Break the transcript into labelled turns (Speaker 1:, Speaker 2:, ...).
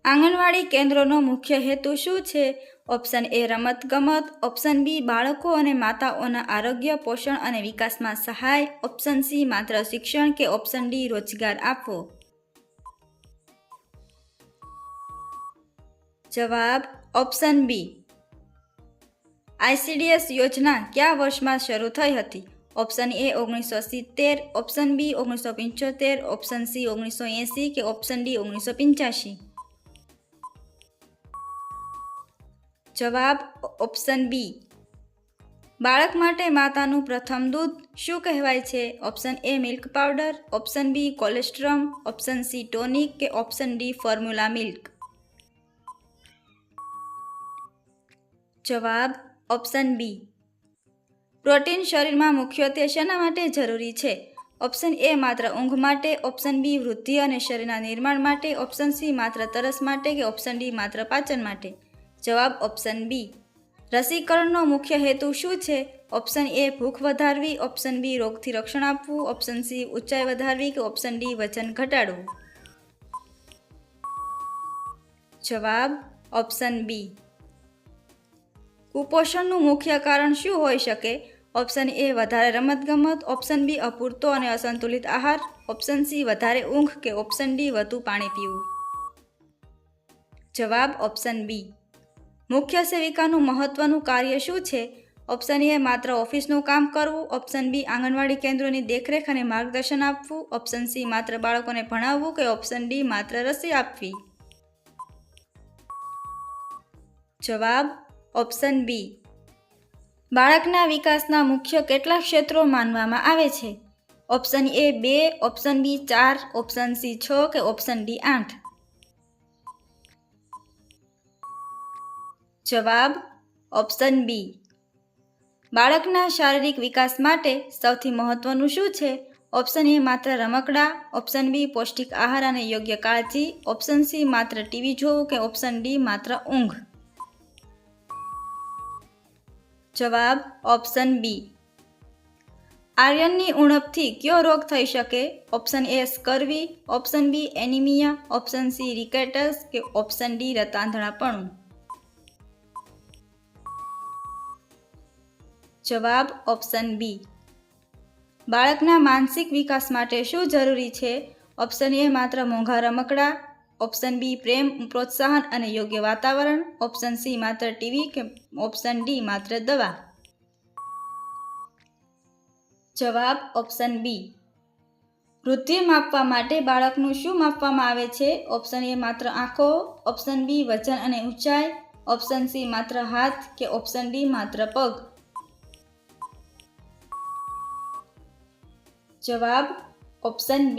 Speaker 1: આંગણવાડી કેન્દ્રોનો મુખ્ય હેતુ શું છે? ઓપ્શન એ રમતગમત, ઓપ્શન બી બાળકો અને માતાઓના આરોગ્ય, પોષણ અને વિકાસમાં સહાય, ઓપ્શન સી માત્ર શિક્ષણ કે ઓપ્શન ડી રોજગાર આપવો. જવાબ ઓપ્શન બી. આઈસીડીએસ યોજના કયા વર્ષમાં શરૂ થઈ હતી? Option A 1970, option B 1975, option C 1980 કે ઓપ્શન ડી 1985. જવાબ ઓપ્શન બી. બાળક માટે માતાનું પ્રથમ દૂધ શું કહેવાય છે? Option A milk powder, option B colostrum, option C tonic કે ઓપ્શન ડી ફોર્મ્યુલા મિલ્ક. જવાબ ઓપ્શન બી. પ્રોટીન શરીરમાં મુખ્યત્વે શેના માટે જરૂરી છે? ઓપ્શન એ માત્ર ઊંઘ માટે, ઓપ્શન બી વૃદ્ધિ અને શરીરના નિર્માણ માટે, ઓપ્શન સી માત્ર તરસ માટે કે ઓપ્શન ડી માત્ર પાચન માટે. જવાબ ઓપ્શન બી. રસીકરણનો મુખ્ય હેતુ શું છે? ઓપ્શન એ ભૂખ વધારવી, ઓપ્શન બી રોગથી રક્ષણ આપવું, ઓપ્શન સી ઊંચાઈ વધારવી કે ઓપ્શન ડી વજન ઘટાડવું. જવાબ ઓપ્શન બી. કુપોષણનું મુખ્ય કારણ શું હોઈ શકે? ઓપ્શન એ વધારે રમતગમત, ઓપ્શન બી અપૂરતો અને અસંતુલિત આહાર, ઓપ્શન સી વધારે ઊંઘ કે ઓપ્શન ડી વધુ પાણી પીવું. જવાબ ઓપ્શન બી. મુખ્ય સેવિકાનું મહત્વનું કાર્ય શું છે? ઓપ્શન એ માત્ર ઓફિસનું કામ કરવું, ઓપ્શન બી આંગણવાડી કેન્દ્રોની દેખરેખ અને માર્ગદર્શન આપવું, ઓપ્શન સી માત્ર બાળકોને ભણાવવું કે ઓપ્શન ડી માત્ર રસી આપવી. જવાબ ઓપ્શન બી. બાળકના વિકાસના મુખ્ય કેટલા ક્ષેત્રો માનવામાં આવે છે? Option A 2, option B 4, option C 6 કે ઓપ્શન ડી 8. જવાબ ઓપ્શન બી. બાળકના શારીરિક વિકાસ માટે સૌથી મહત્વનું શું છે? ઓપ્શન એ માત્ર રમકડા, ઓપ્શન બી પૌષ્ટિક આહાર અને યોગ્ય કાળજી, ઓપ્શન સી માત્ર ટીવી જોવું કે ઓપ્શન ડી માત્ર ઊંઘ. જવાબ ઓપ્શન બી. આયર્નની ઉણપથી કયો રોગ થઈ શકે? Option A scurvy, option B anaemia, option C rickets કે ઓપ્શન ડી રતાંધણાપણું. જવાબ ઓપ્શન બી. બાળકના માનસિક વિકાસ માટે શું જરૂરી છે? ઓપ્શન એ માત્ર મોંઘા રમકડા, ઓપ્શન બી પ્રેમ, પ્રોત્સાહન અને યોગ્ય વાતાવરણ, ઓપ્શન સી માત્ર ટીવી કે ઓપ્શન ડી માત્ર દવા. જવાબ ઓપ્શન બી. વૃદ્ધિ માપવા માટે બાળકનું શું માપવામાં આવે છે? ઓપ્શન એ માત્ર આંખો, ઓપ્શન બી વજન અને ઊંચાઈ, ઓપ્શન સી માત્ર હાથ કે ઓપ્શન ડી માત્ર પગ. જવાબ ઓપ્શન બી.